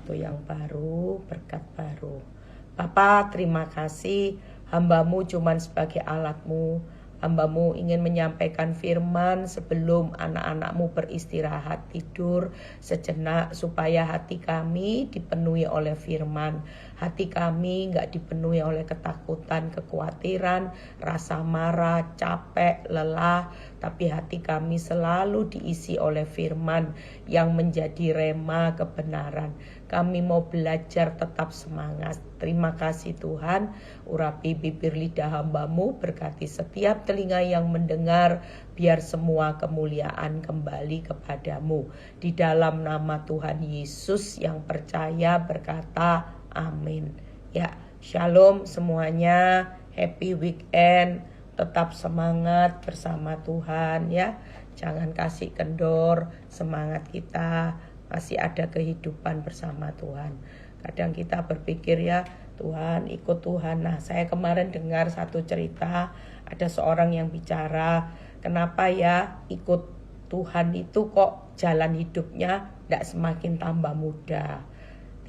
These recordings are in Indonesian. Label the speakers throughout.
Speaker 1: waktu yang baru, berkat baru. Bapa, terima kasih, hamba-Mu cuman sebagai alat-Mu. Hamba-Mu ingin menyampaikan firman sebelum anak-anak-Mu beristirahat tidur sejenak, supaya hati kami dipenuhi oleh firman. Hati kami gak dipenuhi oleh ketakutan, kekhawatiran, rasa marah, capek, lelah, tapi hati kami selalu diisi oleh firman yang menjadi rema kebenaran. Kami mau belajar tetap semangat. Terima kasih Tuhan, urapi bibir lidah hamba-Mu, berkati setiap telinga yang mendengar, biar semua kemuliaan kembali kepadamu. Di dalam nama Tuhan Yesus yang percaya berkata amin. Ya, shalom semuanya, happy weekend, tetap semangat bersama Tuhan ya. Jangan kasih kendor, semangat kita, masih ada kehidupan bersama Tuhan. Kadang kita berpikir ya, Tuhan, ikut Tuhan. Nah, saya kemarin dengar satu cerita, ada seorang yang bicara, kenapa ya ikut Tuhan itu kok jalan hidupnya tidak semakin tambah mudah.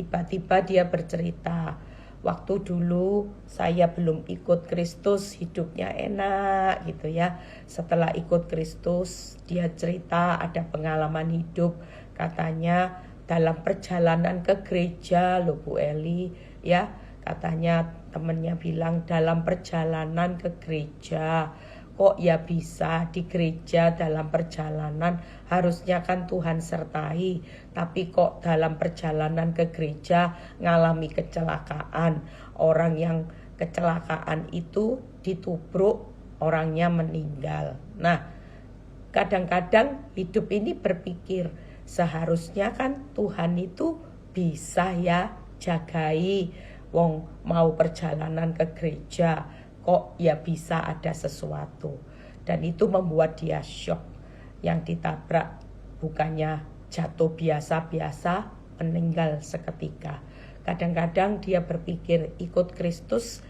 Speaker 1: Tiba-tiba dia bercerita, waktu dulu saya belum ikut Kristus, hidupnya enak gitu ya. Setelah ikut Kristus, dia cerita ada pengalaman hidup. Katanya dalam perjalanan ke gereja loh Bu Eli ya, katanya temennya bilang dalam perjalanan ke gereja, kok ya bisa di gereja dalam perjalanan, harusnya kan Tuhan sertai, tapi kok dalam perjalanan ke gereja ngalami kecelakaan. Orang yang kecelakaan itu ditubruk, orangnya meninggal. Nah, kadang-kadang hidup ini berpikir, seharusnya kan Tuhan itu bisa ya jagai wong mau perjalanan ke gereja, kok ya bisa ada sesuatu. Dan itu membuat dia shock. Yang ditabrak bukannya jatuh biasa-biasa, meninggal seketika. Kadang-kadang dia berpikir ikut Kristus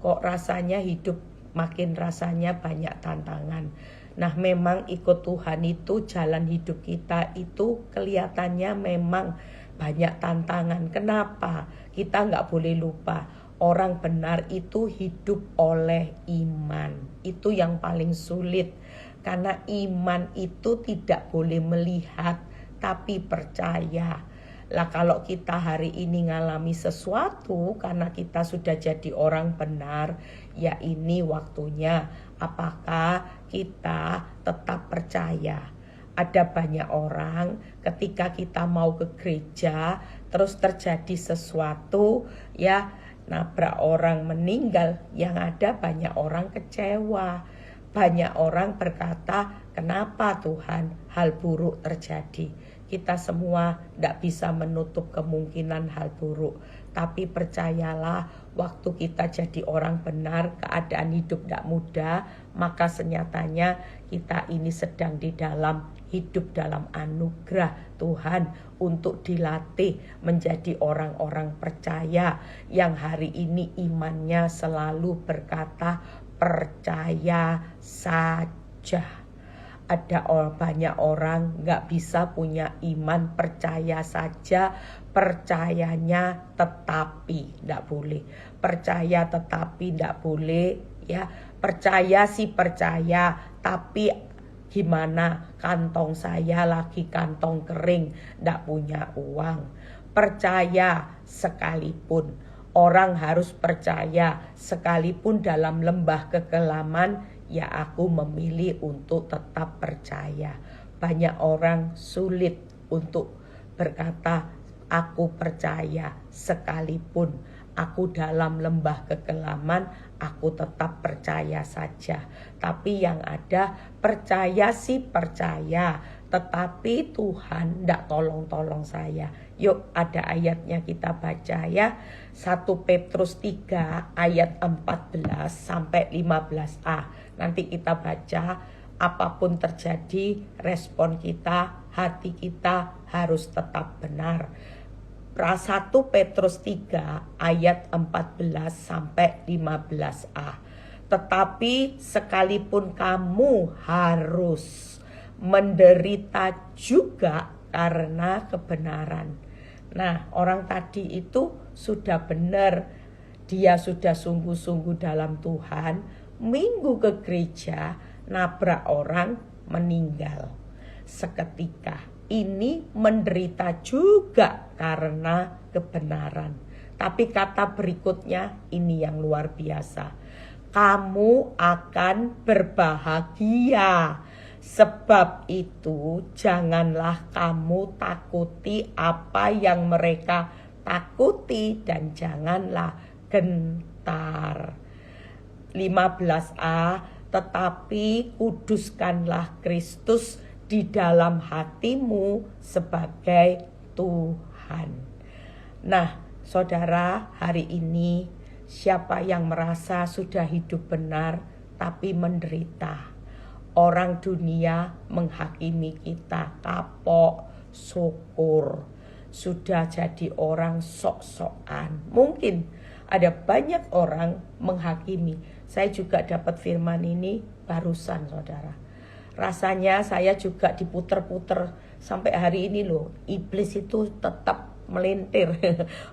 Speaker 1: kok rasanya hidup makin rasanya banyak tantangan. Nah, memang ikut Tuhan itu jalan hidup kita itu kelihatannya memang banyak tantangan. Kenapa? Kita nggak boleh lupa, orang benar itu hidup oleh iman. Itu yang paling sulit. Karena iman itu tidak boleh melihat, tapi percaya. Lah kalau kita hari ini ngalami sesuatu karena kita sudah jadi orang benar, ya ini waktunya. Apakah kita tetap percaya? Ada banyak orang ketika kita mau ke gereja terus terjadi sesuatu ya, nabrak orang meninggal, yang ada banyak orang kecewa. Banyak orang berkata, kenapa Tuhan hal buruk terjadi? Kita semua tidak bisa menutup kemungkinan hal buruk. Tapi percayalah, waktu kita jadi orang benar, keadaan hidup tidak mudah, maka senyatanya kita ini sedang di dalam hidup dalam anugerah Tuhan untuk dilatih menjadi orang-orang percaya yang hari ini imannya selalu berkata percaya saja. Ada banyak orang gak bisa punya iman percaya saja, percayanya tetapi tidak boleh. Percaya tetapi tidak boleh ya. Percaya sih percaya, tapi gimana kantong saya lagi kantong kering, tidak punya uang. Percaya sekalipun, orang harus percaya sekalipun dalam lembah kekelaman, ya aku memilih untuk tetap percaya. Banyak orang sulit untuk berkata aku percaya sekalipun aku dalam lembah kekelaman, aku tetap percaya saja. Tapi yang ada percaya sih percaya, tetapi Tuhan tidak tolong-tolong saya. Yuk ada ayatnya kita baca ya. 1 Petrus 3 ayat 14 sampai 15a. Nanti kita baca, apapun terjadi, respon kita, hati kita harus tetap benar. 1 Petrus 3 ayat 14 sampai 15a. Tetapi sekalipun kamu harus menderita juga karena kebenaran. Nah, orang tadi itu sudah benar, dia sudah sungguh-sungguh dalam Tuhan, minggu ke gereja, nabrak orang, meninggal seketika. Ini menderita juga karena kebenaran. Tapi kata berikutnya ini yang luar biasa. Kamu akan berbahagia. Sebab itu janganlah kamu takuti apa yang mereka takuti dan janganlah gentar. 15a, tetapi kuduskanlah Kristus di dalam hatimu sebagai Tuhan. Nah, saudara, hari ini siapa yang merasa sudah hidup benar tapi menderita? Orang dunia menghakimi kita kapok, syukur, sudah jadi orang sok-sokan. Mungkin ada banyak orang menghakimi. Saya juga dapat firman ini barusan, saudara. Rasanya saya juga diputer-puter sampai hari ini loh. Iblis itu tetap melintir.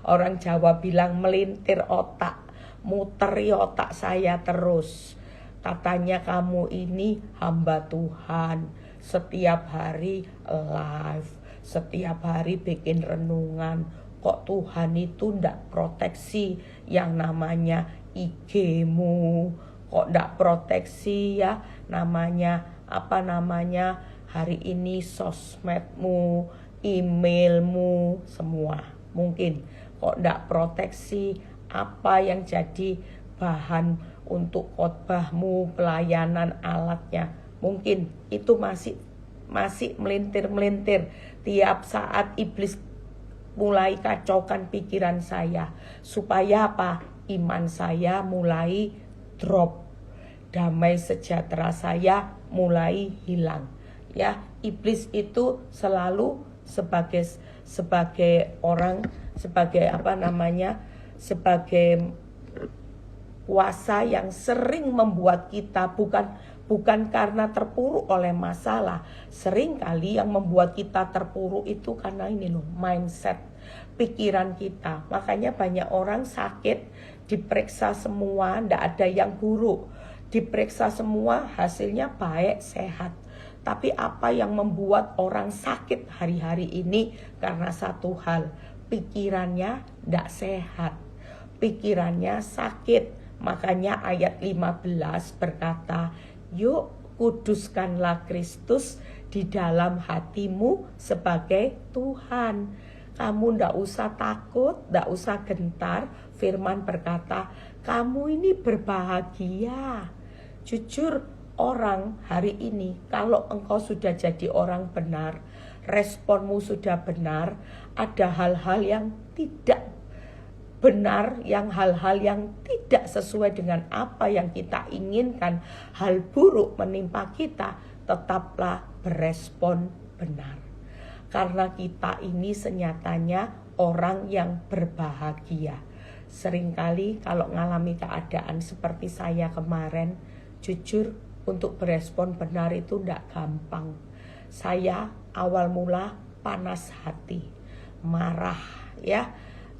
Speaker 1: Orang Jawa bilang melintir otak, muteri otak saya terus. Katanya kamu ini hamba Tuhan, setiap hari live, setiap hari bikin renungan. Kok Tuhan itu ndak proteksi yang namanya IG-mu? Kok ndak proteksi ya namanya hari ini sosmedmu, emailmu, semua. Mungkin kok ndak proteksi apa yang jadi bahan untuk khotbahmu, pelayanan, alatnya. Mungkin itu masih melintir-melintir. Tiap saat iblis mulai kacaukan pikiran saya. Supaya apa? Iman saya mulai drop. Damai sejahtera saya mulai hilang. Ya, iblis itu selalu sebagai orang, sebagai kuasa yang sering membuat kita bukan karena terpuruk oleh masalah. Sering kali yang membuat kita terpuruk itu karena ini loh, mindset, pikiran kita. Makanya banyak orang sakit, diperiksa semua, ndak ada yang buruk. Diperiksa semua, hasilnya baik, sehat. Tapi apa yang membuat orang sakit hari-hari ini? Karena satu hal, pikirannya ndak sehat. Pikirannya sakit. Makanya ayat 15 berkata, yuk kuduskanlah Kristus di dalam hatimu sebagai Tuhan. Kamu ndak usah takut, ndak usah gentar. Firman berkata, kamu ini berbahagia. Jujur, orang hari ini, kalau engkau sudah jadi orang benar, responmu sudah benar, ada hal-hal yang tidak benar, hal-hal yang tidak sesuai dengan apa yang kita inginkan, hal buruk menimpa kita, tetaplah berespon benar. Karena kita ini senyatanya orang yang berbahagia. Seringkali kalau mengalami keadaan seperti saya kemarin, jujur untuk berespon benar itu tidak gampang. Saya awal mula panas hati, marah ya.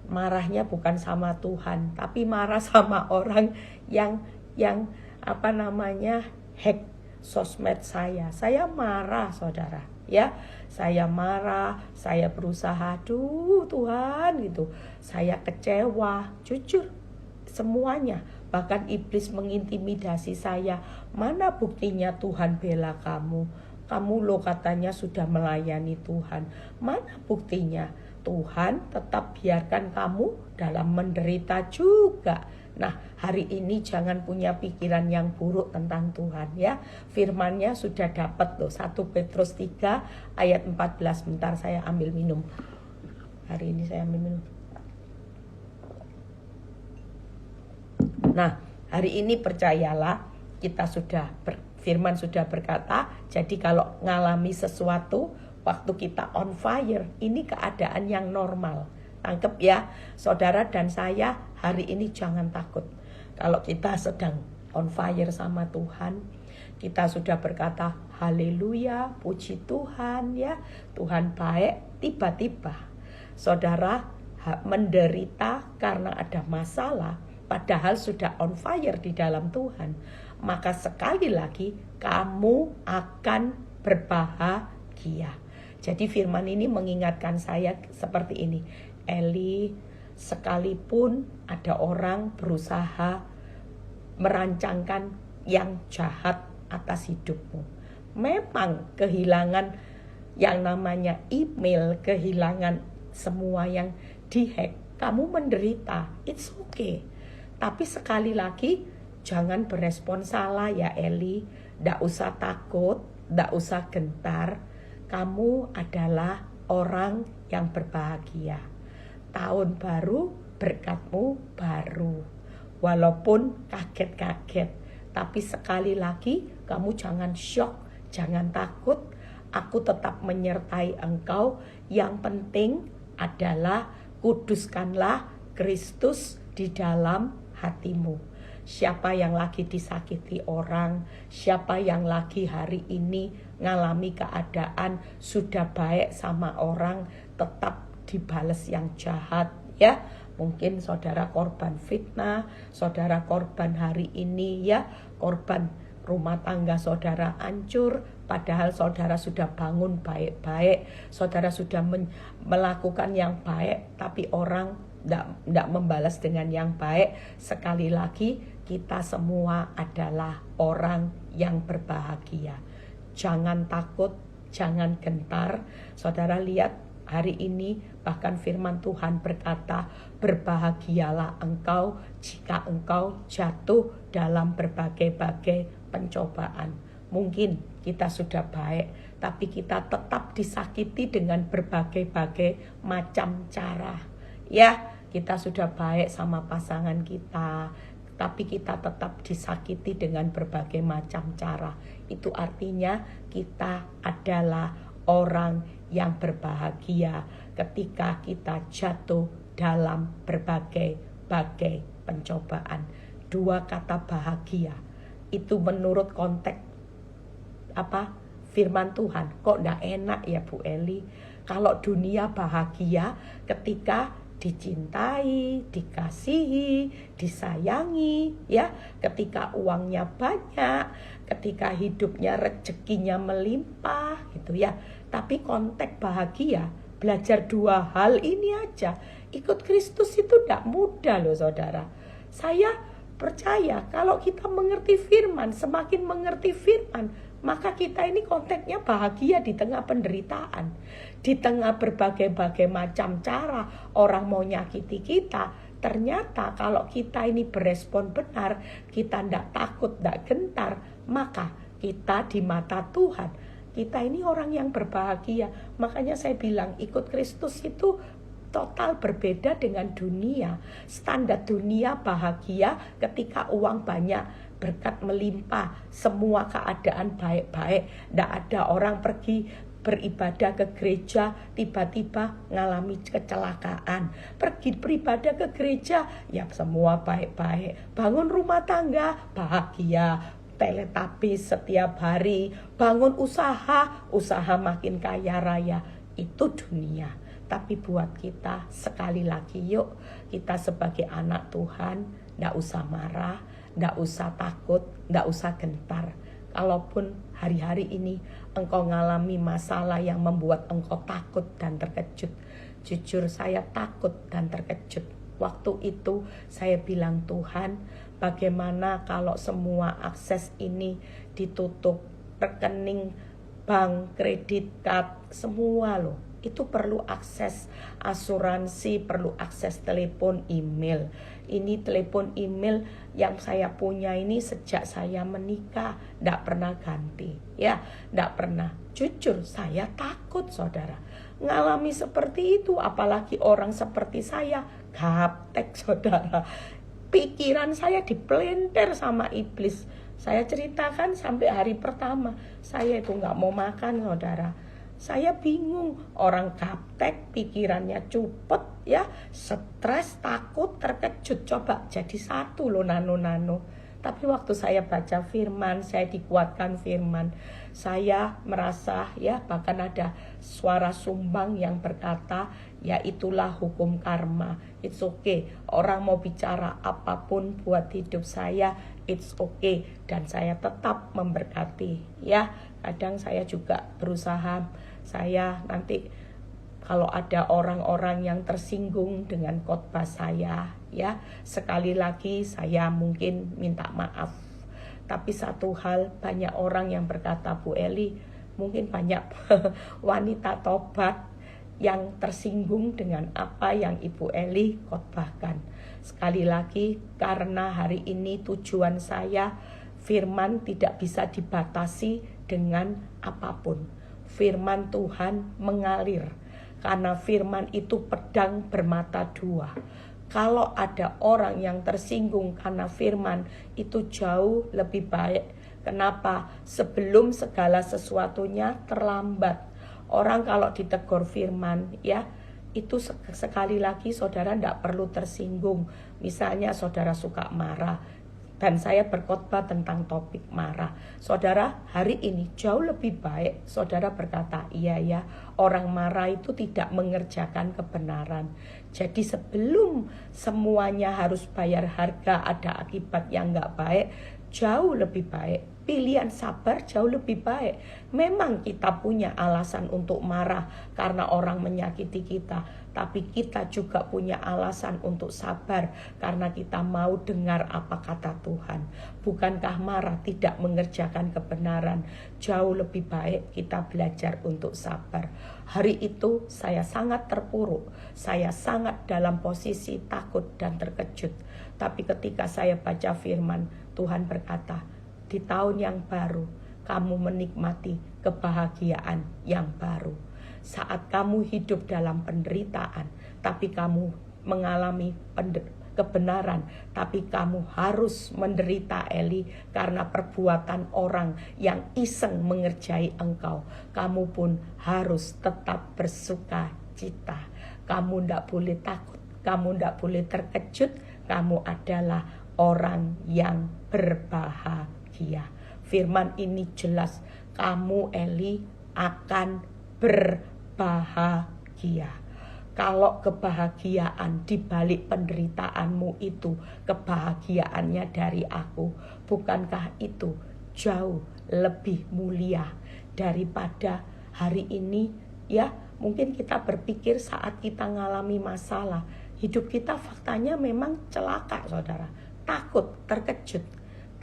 Speaker 1: Marahnya bukan sama Tuhan, tapi marah sama orang yang hack sosmed saya. Saya marah, saudara, ya. Saya marah, saya berusaha, Tuhan gitu. Saya kecewa, jujur semuanya. Bahkan iblis mengintimidasi saya. Mana buktinya Tuhan bela kamu? Kamu lo katanya sudah melayani Tuhan. Mana buktinya? Tuhan tetap biarkan kamu dalam menderita juga. Nah, hari ini jangan punya pikiran yang buruk tentang Tuhan ya. Firman-Nya sudah dapat loh, 1 Petrus 3 ayat 14. Bentar saya ambil minum. Hari ini saya ambil minum. Nah, hari ini percayalah, kita sudah firman sudah berkata, jadi kalau ngalami sesuatu waktu kita on fire, ini keadaan yang normal. Tangkep ya, saudara dan saya, hari ini jangan takut. Kalau kita sedang on fire sama Tuhan, kita sudah berkata, haleluya, puji Tuhan ya, Tuhan baik, tiba-tiba saudara menderita karena ada masalah, padahal sudah on fire di dalam Tuhan, maka sekali lagi kamu akan berbahagia. Jadi firman ini mengingatkan saya seperti ini, Eli, sekalipun ada orang berusaha merancangkan yang jahat atas hidupmu, memang kehilangan yang namanya email, kehilangan semua yang dihack, kamu menderita, it's okay. Tapi sekali lagi jangan berespon salah ya Eli, ndak usah takut, ndak usah gentar. Kamu adalah orang yang berbahagia. Tahun baru, berkatmu baru. Walaupun kaget-kaget, tapi sekali lagi kamu jangan shock, jangan takut. Aku tetap menyertai engkau. Yang penting adalah kuduskanlah Kristus di dalam hatimu. Siapa yang lagi disakiti orang, siapa yang lagi hari ini ngalami keadaan sudah baik sama orang, tetap dibales yang jahat ya. Mungkin saudara korban fitnah, saudara korban hari ini ya, korban rumah tangga saudara hancur, padahal saudara sudah bangun baik-baik, saudara sudah melakukan yang baik, tapi orang tidak membalas dengan yang baik. Sekali lagi, kita semua adalah orang yang berbahagia. Jangan takut, jangan gentar. Saudara lihat hari ini bahkan firman Tuhan berkata, berbahagialah engkau jika engkau jatuh dalam berbagai-bagai pencobaan. Mungkin kita sudah baik, tapi kita tetap disakiti dengan berbagai-bagai macam cara. Ya, kita sudah baik sama pasangan kita, tapi kita tetap disakiti dengan berbagai macam cara. Itu artinya kita adalah orang yang berbahagia ketika kita jatuh dalam berbagai-bagai pencobaan. Dua kata bahagia itu menurut konteks firman Tuhan. Kok enggak enak ya Bu Eli? Kalau dunia bahagia ketika dicintai, dikasihi, disayangi, ya, ketika uangnya banyak, ketika hidupnya rezekinya melimpah, gitu ya. Tapi konteks bahagia, belajar dua hal ini aja. Ikut Kristus itu tidak mudah loh saudara. Saya percaya kalau kita mengerti firman, semakin mengerti firman, maka kita ini konteksnya bahagia di tengah penderitaan. Di tengah berbagai-bagai macam cara orang mau nyakiti kita. Ternyata kalau kita ini berespon benar, kita tidak takut, tidak gentar, maka kita di mata Tuhan, kita ini orang yang berbahagia. Makanya saya bilang ikut Kristus itu total berbeda dengan dunia. Standar dunia bahagia ketika uang banyak, berkat melimpah, semua keadaan baik-baik. Tidak ada orang pergi beribadah ke gereja tiba-tiba ngalami kecelakaan. Pergi beribadah ke gereja ya semua baik-baik. Bangun rumah tangga bahagia. Teletubbies setiap hari. Bangun usaha makin kaya raya. Itu dunia. Tapi buat kita sekali lagi yuk, kita sebagai anak Tuhan tidak usah marah, tidak usah takut, tidak usah gentar. Kalaupun hari-hari ini engkau ngalami masalah yang membuat engkau takut dan terkejut. Jujur saya takut dan terkejut. Waktu itu saya bilang, Tuhan, bagaimana kalau semua akses ini ditutup, rekening bank, kredit card, semua loh. Itu perlu akses asuransi, perlu akses telepon, email. Ini telepon email yang saya punya ini sejak saya menikah, tidak pernah ganti, ya, tidak pernah. Jujur saya takut saudara, ngalami seperti itu, apalagi orang seperti saya, gaptek saudara. Pikiran saya dipelenter sama iblis. Saya ceritakan sampai hari pertama, saya itu nggak mau makan saudara. Saya bingung, orang gaptek, pikirannya cupet ya, stres, takut, terkejut. Coba jadi satu loh nano-nano. Tapi waktu saya baca firman, saya dikuatkan firman, saya merasa ya bahkan ada suara sumbang yang berkata, ya itulah hukum karma. It's okay, orang mau bicara apapun buat hidup saya, it's okay. Dan saya tetap memberkati ya. Kadang saya juga berusaha, saya nanti kalau ada orang-orang yang tersinggung dengan khotbah saya, ya sekali lagi saya mungkin minta maaf. Tapi satu hal, banyak orang yang berkata, Bu Eli, mungkin banyak wanita tobat yang tersinggung dengan apa yang Ibu Eli khotbahkan. Sekali lagi, karena hari ini tujuan saya, firman tidak bisa dibatasi dengan apapun. Firman Tuhan mengalir. Karena firman itu pedang bermata dua. Kalau ada orang yang tersinggung karena firman, itu jauh lebih baik. Kenapa? Sebelum segala sesuatunya terlambat. Orang kalau ditegur firman, ya itu sekali lagi saudara tidak perlu tersinggung. Misalnya saudara suka marah, dan saya berkhotbah tentang topik marah. Saudara, hari ini jauh lebih baik saudara berkata, iya ya, orang marah itu tidak mengerjakan kebenaran. Jadi sebelum semuanya harus bayar harga, ada akibat yang gak baik, jauh lebih baik. Pilihan sabar jauh lebih baik. Memang kita punya alasan untuk marah karena orang menyakiti kita, tapi kita juga punya alasan untuk sabar karena kita mau dengar apa kata Tuhan. Bukankah marah tidak mengerjakan kebenaran? Jauh lebih baik kita belajar untuk sabar. Hari itu saya sangat terpuruk, saya sangat dalam posisi takut dan terkejut. Tapi ketika saya baca firman, Tuhan berkata, di tahun yang baru, kamu menikmati kebahagiaan yang baru. Saat kamu hidup dalam penderitaan, tapi kamu mengalami kebenaran, tapi kamu harus menderita, Eli, karena perbuatan orang yang iseng mengerjai engkau. Kamu pun harus tetap bersuka cita. Kamu tidak boleh takut, kamu tidak boleh terkejut. Kamu adalah orang yang berbahagia. Firman ini jelas, kamu Eli akan berbahagia. Kalau kebahagiaan di balik penderitaanmu itu kebahagiaannya dari aku, bukankah itu jauh lebih mulia daripada hari ini? Ya, mungkin kita berpikir saat kita mengalami masalah, hidup kita faktanya memang celaka, saudara, takut, terkejut.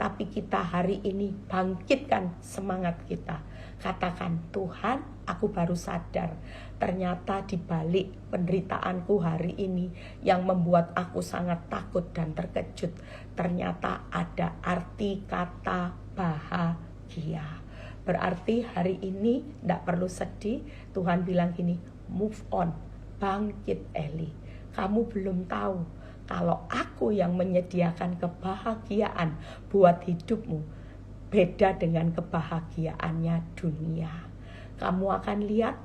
Speaker 1: Tapi kita hari ini bangkitkan semangat kita. Katakan, Tuhan, aku baru sadar. Ternyata di balik penderitaanku hari ini yang membuat aku sangat takut dan terkejut, ternyata ada arti kata bahagia. Berarti hari ini tidak perlu sedih. Tuhan bilang gini, move on, bangkit Eli. Kamu belum tahu kalau aku yang menyediakan kebahagiaan buat hidupmu beda dengan kebahagiaannya dunia. Kamu akan lihat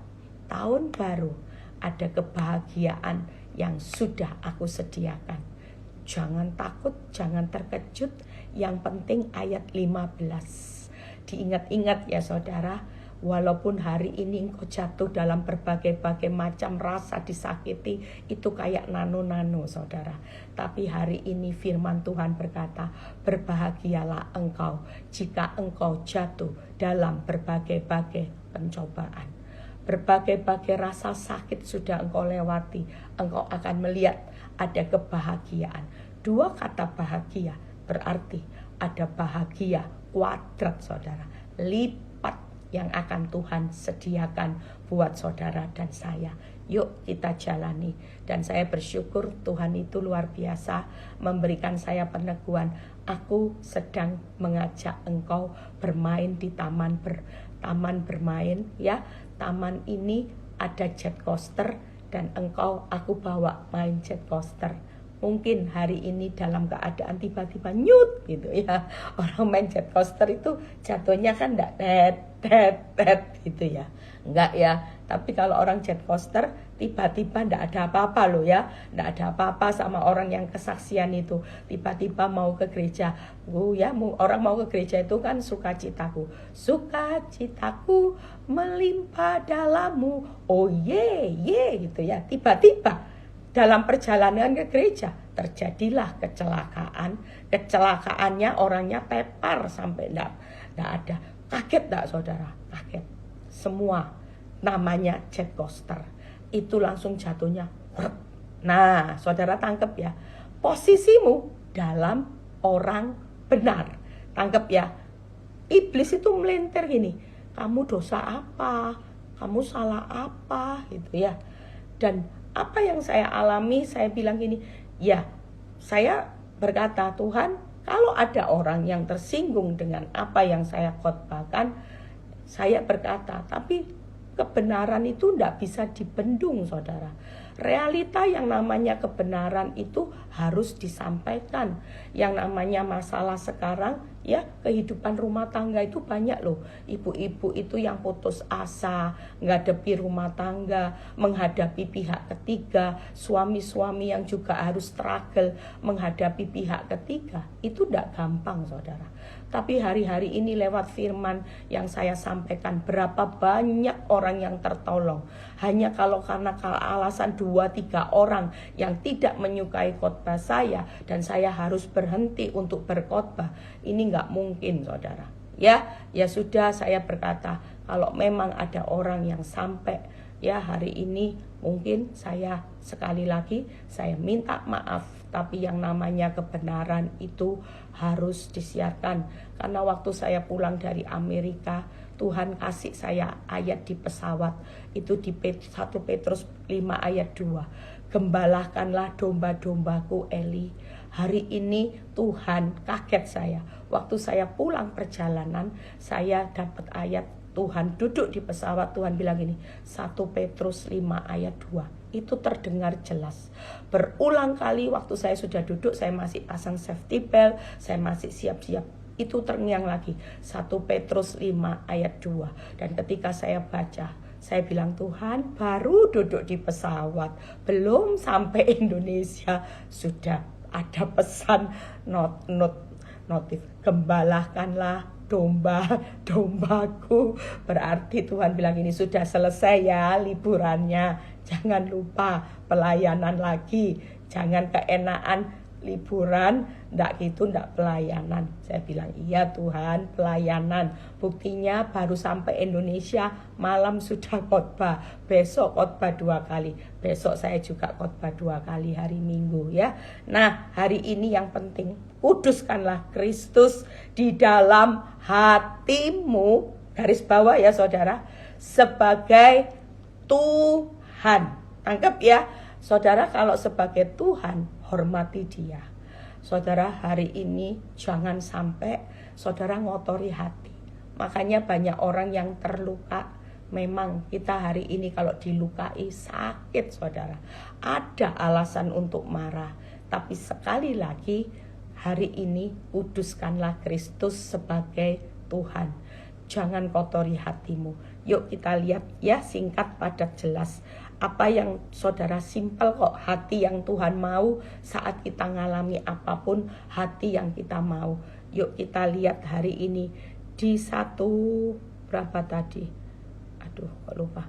Speaker 1: tahun baru ada kebahagiaan yang sudah aku sediakan. Jangan takut, jangan terkejut. Yang penting ayat 15. Diingat-ingat ya saudara. Walaupun hari ini engkau jatuh dalam berbagai-bagai macam rasa disakiti, itu kayak nano-nano saudara. Tapi hari ini firman Tuhan berkata, berbahagialah engkau jika engkau jatuh dalam berbagai-bagai pencobaan. Berbagai-bagai rasa sakit sudah engkau lewati, engkau akan melihat ada kebahagiaan. Dua kata bahagia berarti ada bahagia kuadrat saudara, lipat yang akan Tuhan sediakan buat saudara dan saya. Yuk kita jalani. Dan saya bersyukur Tuhan itu luar biasa memberikan saya peneguhan. Aku sedang mengajak engkau bermain di taman bermain ya. Taman ini ada jet coaster dan aku bawa main jet coaster. Mungkin hari ini dalam keadaan tiba-tiba nyut gitu ya. Orang main jet coaster itu jatuhnya kan enggak tet gitu ya. Enggak ya. Tapi kalau orang jet coaster tiba-tiba ndak ada apa-apa loh ya, ndak ada apa-apa sama orang yang kesaksian itu. Tiba-tiba mau ke gereja, ya orang mau ke gereja itu kan sukacitaku melimpah dalammu, oh ye gitu ya. Tiba-tiba dalam perjalanan ke gereja terjadilah kecelakaannya orangnya tepar sampai ndak ada. Kaget ndak saudara? Kaget semua. Namanya jet coaster itu langsung jatuhnya. Nah, saudara tangkep ya, posisimu dalam orang benar. Tangkep ya, iblis itu melintir gini, kamu dosa apa, kamu salah apa gitu ya. Dan apa yang saya alami, saya bilang gini, ya saya berkata, Tuhan, kalau ada orang yang tersinggung dengan apa yang saya khotbahkan, saya berkata, tapi kebenaran itu tidak bisa dibendung, saudara. Realita yang namanya kebenaran itu harus disampaikan. Yang namanya masalah sekarang, ya kehidupan rumah tangga itu banyak loh. Ibu-ibu itu yang putus asa, menghadapi rumah tangga, menghadapi pihak ketiga. Suami-suami yang juga harus struggle menghadapi pihak ketiga. Itu tidak gampang, saudara. Tapi hari-hari ini lewat firman yang saya sampaikan, berapa banyak orang yang tertolong. Hanya kalau karena alasan 2-3 orang yang tidak menyukai khotbah saya, dan saya harus berhenti untuk berkhotbah, ini nggak mungkin, saudara. Ya sudah, saya berkata, kalau memang ada orang yang sampai ya hari ini, mungkin saya sekali lagi saya minta maaf. Tapi yang namanya kebenaran itu harus disiarkan. Karena waktu saya pulang dari Amerika, Tuhan kasih saya ayat di pesawat. Itu di 1 Petrus 5 ayat 2. Gembalakanlah domba-dombaku Eli. Hari ini Tuhan kaget saya. Waktu saya pulang perjalanan, saya dapat ayat Tuhan duduk di pesawat, Tuhan bilang ini, 1 Petrus 5 ayat 2. Itu terdengar jelas. Berulang kali waktu saya sudah duduk, saya masih pasang safety belt, saya masih siap-siap. Itu terngiang lagi, 1 Petrus 5 ayat 2. Dan ketika saya baca, saya bilang, Tuhan, baru duduk di pesawat, belum sampai Indonesia, sudah ada pesan notif, gembalakanlah dombaku. Berarti Tuhan bilang ini, sudah selesai ya liburannya, jangan lupa pelayanan lagi, jangan keenaan liburan, ndak gitu, ndak pelayanan. Saya bilang, iya Tuhan, pelayanan. Buktinya baru sampai Indonesia, malam sudah khotbah, besok khotbah 2 kali, besok saya juga khotbah 2 kali hari Minggu ya. Nah, hari ini yang penting, kuduskanlah Kristus di dalam hatimu, garis bawah ya saudara, sebagai Tuhan. Tangkap ya saudara, kalau sebagai Tuhan, hormati dia. Saudara, hari ini jangan sampai saudara ngotori hati. Makanya banyak orang yang terluka. Memang kita hari ini kalau dilukai sakit, saudara. Ada alasan untuk marah. Tapi sekali lagi, hari ini kuduskanlah Kristus sebagai Tuhan. Jangan kotori hatimu. Yuk kita lihat ya, singkat padat jelas. Apa yang saudara, simpel kok, hati yang Tuhan mau saat kita ngalami apapun, hati yang kita mau. Yuk kita lihat hari ini di berapa tadi? Aduh, kok lupa.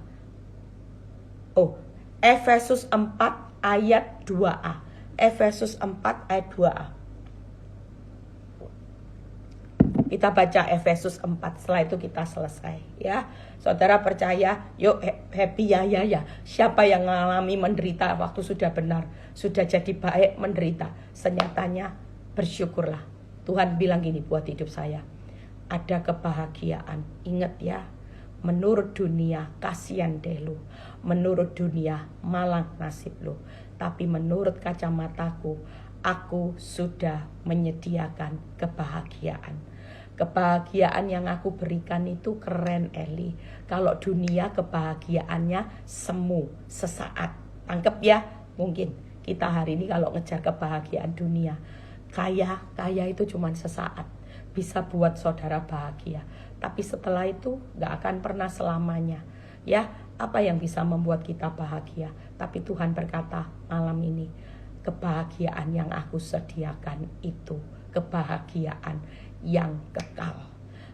Speaker 1: Efesus 4 ayat 2a. Efesus 4 ayat 2a. Kita baca Efesus 4, setelah itu kita selesai ya. Saudara percaya, yuk happy ya. Siapa yang mengalami menderita waktu sudah benar, sudah jadi baik menderita, senyatanya bersyukurlah. Tuhan bilang gini buat hidup saya, ada kebahagiaan. Ingat ya, menurut dunia kasihan deh lu, menurut dunia malang nasib lu, tapi menurut kacamataku, aku sudah menyediakan kebahagiaan. Kebahagiaan yang aku berikan itu keren, Eli. Kalau dunia kebahagiaannya semu, sesaat. Tangkep ya? Mungkin kita hari ini kalau ngejar kebahagiaan dunia, kaya itu cuma sesaat. Bisa buat saudara bahagia. Tapi setelah itu gak akan pernah selamanya. Ya, Apa yang bisa membuat kita bahagia? Tapi Tuhan berkata malam ini, kebahagiaan yang aku sediakan itu kebahagiaan yang kekal,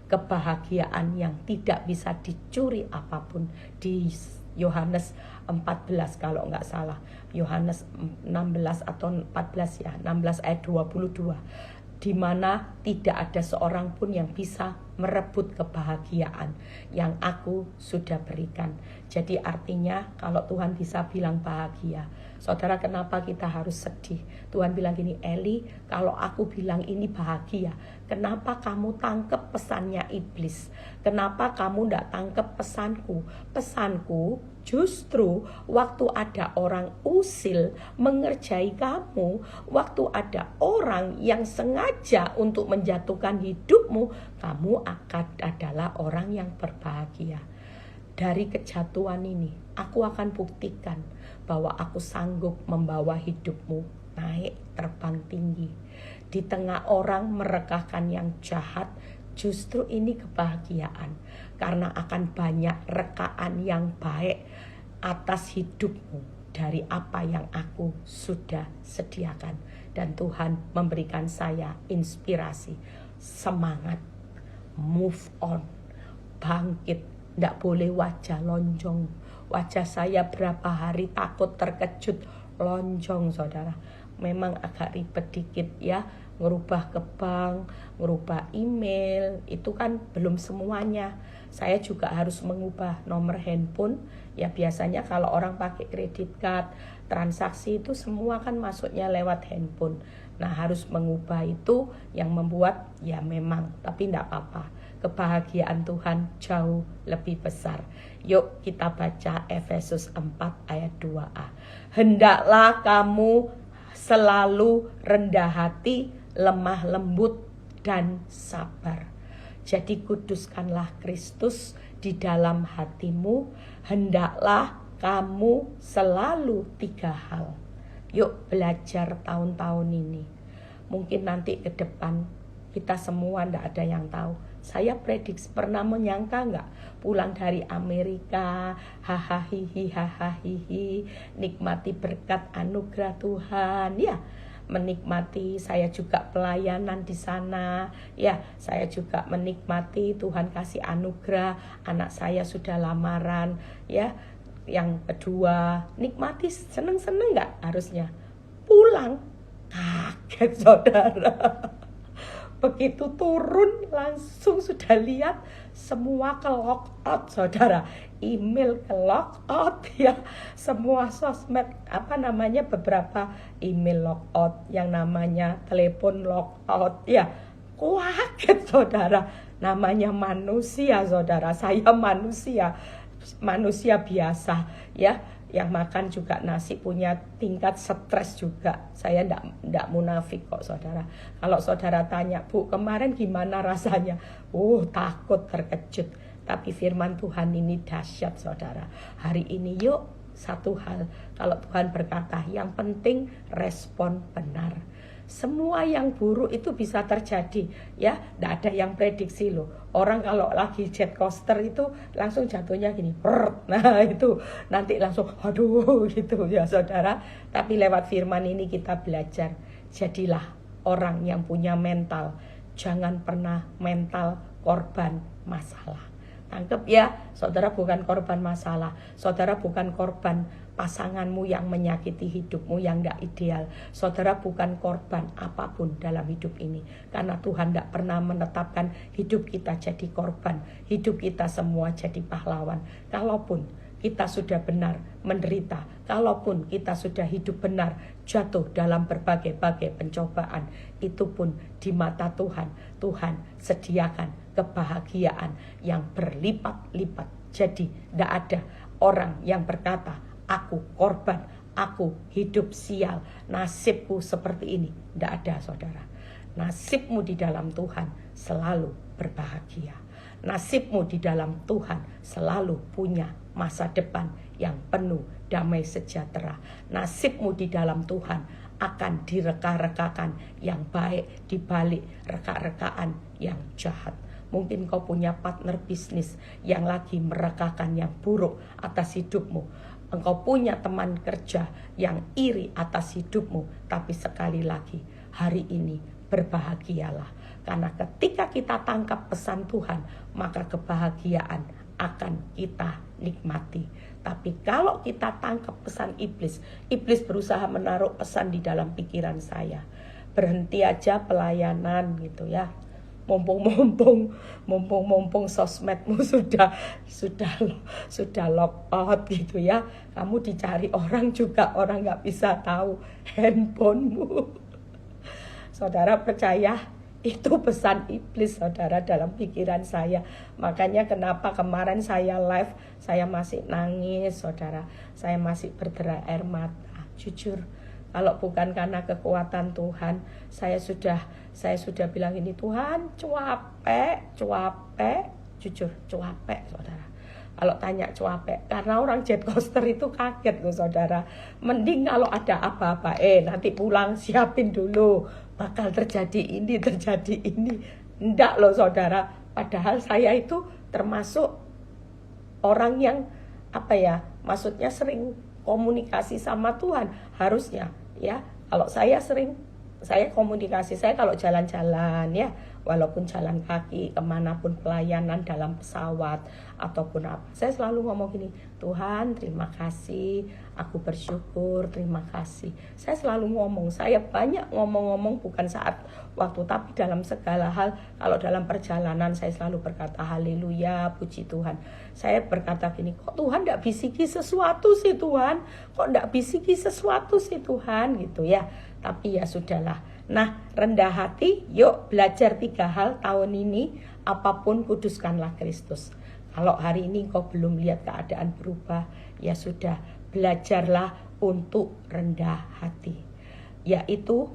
Speaker 1: kebahagiaan yang tidak bisa dicuri apapun. Di Yohanes 14 kalau nggak salah, Yohanes 16 atau 14 ya, 16 ayat 22, di mana tidak ada seorang pun yang bisa merebut kebahagiaan yang aku sudah berikan. Jadi artinya kalau Tuhan bisa bilang bahagia, saudara, kenapa kita harus sedih? Tuhan bilang gini, Eli, kalau aku bilang ini bahagia, kenapa kamu tangkep pesannya iblis? Kenapa kamu tidak tangkep pesanku? Pesanku justru waktu ada orang usil mengerjai kamu, waktu ada orang yang sengaja untuk menjatuhkan hidupmu, kamu akan adalah orang yang berbahagia. Dari kejatuhan ini, aku akan buktikan bahwa aku sanggup membawa hidupmu naik terbang tinggi. Di tengah orang merekahkan yang jahat, justru ini kebahagiaan. Karena akan banyak rekaan yang baik atas hidupmu dari apa yang aku sudah sediakan. Dan Tuhan memberikan saya inspirasi, semangat, move on, bangkit. Tidak boleh wajah lonjong. Wajah saya berapa hari takut terkejut lonjong, saudara. Memang agak ribet dikit ya, ngerubah ke bank, ngerubah email, itu kan belum semuanya. Saya juga harus mengubah nomor handphone. Ya biasanya kalau orang pakai kredit card, transaksi itu semua kan masuknya lewat handphone. Nah harus mengubah itu yang membuat ya memang, tapi tidak apa-apa. Kebahagiaan Tuhan jauh lebih besar. Yuk kita baca Efesus 4 ayat 2a. Hendaklah kamu selalu rendah hati, lemah lembut, dan sabar. Jadi kuduskanlah Kristus di dalam hatimu. Hendaklah kamu selalu 3 hal. Yuk belajar tahun-tahun ini. Mungkin nanti ke depan kita semua tidak ada yang tahu. Saya prediksi, pernah menyangka nggak pulang dari Amerika, hahaha, nikmati berkat anugerah Tuhan, ya, menikmati. Saya juga pelayanan di sana, ya, saya juga menikmati Tuhan kasih anugerah, anak saya sudah lamaran, ya. Yang kedua, nikmati, seneng-seneng nggak harusnya. Pulang, kaget saudara. Begitu turun langsung sudah lihat semua ke lock out, saudara. Email ke lock out ya, semua sosmed beberapa email lock out, yang namanya telepon lock out ya. Kaget saudara, namanya manusia saudara. Saya manusia biasa ya, yang makan juga nasi, punya tingkat stres juga. Saya enggak munafik kok saudara. Kalau saudara tanya, Bu kemarin gimana rasanya? Takut, terkejut. Tapi firman Tuhan ini dahsyat saudara. Hari ini yuk, satu hal, kalau Tuhan berkata, yang penting respon benar. Semua yang buruk itu bisa terjadi ya, tidak ada yang prediksi loh. Orang kalau lagi jet coaster itu langsung jatuhnya gini, nah itu nanti langsung aduh gitu ya saudara. Tapi lewat firman ini kita belajar, jadilah orang yang punya mental, jangan pernah mental korban masalah. Tangkep ya, saudara bukan korban masalah, saudara bukan korban pasanganmu yang menyakiti hidupmu yang tidak ideal. Saudara bukan korban apapun dalam hidup ini, karena Tuhan tidak pernah menetapkan hidup kita jadi korban. Hidup kita semua jadi pahlawan. Kalaupun kita sudah benar menderita, kalaupun kita sudah hidup benar jatuh dalam berbagai-bagai pencobaan, itu pun di mata Tuhan, Tuhan sediakan kebahagiaan yang berlipat-lipat. Jadi tidak ada orang yang berkata, aku korban, aku hidup sial, nasibku seperti ini. Tidak ada saudara. Nasibmu di dalam Tuhan selalu berbahagia. Nasibmu di dalam Tuhan selalu punya masa depan yang penuh damai sejahtera. Nasibmu di dalam Tuhan akan direka-rekakan yang baik di balik reka-rekaan yang jahat. Mungkin kau punya partner bisnis yang lagi merekakan yang buruk atas hidupmu. Engkau punya teman kerja yang iri atas hidupmu. Tapi sekali lagi, hari ini berbahagialah. Karena ketika kita tangkap pesan Tuhan, maka kebahagiaan akan kita nikmati. Tapi kalau kita tangkap pesan iblis, iblis berusaha menaruh pesan di dalam pikiran saya. Berhenti aja pelayanan gitu ya. Mumpung sosmedmu sudah lock out gitu ya. Kamu dicari orang juga, orang nggak bisa tahu handphonemu. Saudara percaya? Itu pesan iblis, saudara, dalam pikiran saya. Makanya kenapa kemarin saya live, saya masih nangis, saudara. Saya masih berderai air mata. Jujur, kalau bukan karena kekuatan Tuhan, saya sudah bilang ini, Tuhan, cuapek. Jujur, cuapek, saudara. Kalau tanya cuapek, karena orang jet coaster itu kaget loh, saudara. Mending kalau ada apa-apa, nanti pulang siapin dulu, bakal terjadi ini. Enggak loh, saudara. Padahal saya itu termasuk orang yang maksudnya sering komunikasi sama Tuhan. Harusnya ya, kalau saya komunikasi, saya kalau jalan-jalan ya, walaupun jalan kaki kemanapun, pelayanan dalam pesawat ataupun apa, saya selalu ngomong gini, Tuhan terima kasih, aku bersyukur, terima kasih. Saya selalu ngomong, saya banyak ngomong bukan saat waktu, tapi dalam segala hal. Kalau dalam perjalanan saya selalu berkata haleluya, puji Tuhan. Saya berkata gini, kok Tuhan gak bisiki sesuatu sih Tuhan, gitu ya. Tapi ya sudahlah. Nah, rendah hati, yuk belajar 3 hal tahun ini. Apapun, kuduskanlah Kristus. Kalau hari ini kau belum lihat keadaan berubah, ya sudah, belajarlah untuk rendah hati. Yaitu,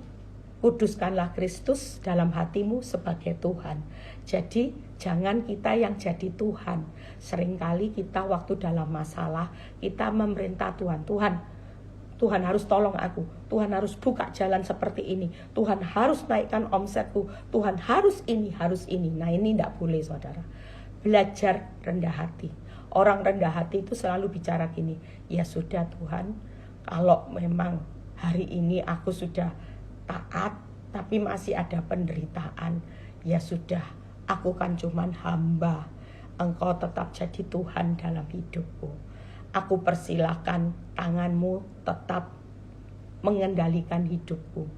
Speaker 1: kuduskanlah Kristus dalam hatimu sebagai Tuhan. Jadi, jangan kita yang jadi Tuhan. Seringkali kita waktu dalam masalah, kita memerintah Tuhan harus tolong aku, Tuhan harus buka jalan seperti ini, Tuhan harus naikkan omsetku, Tuhan harus ini. Nah, ini tidak boleh, saudara. Belajar rendah hati. Orang rendah hati itu selalu bicara gini, ya sudah Tuhan, kalau memang hari ini aku sudah taat, tapi masih ada penderitaan, ya sudah, aku kan cuman hamba, Engkau tetap jadi Tuhan dalam hidupku. Aku persilahkan tanganmu tetap mengendalikan hidupku.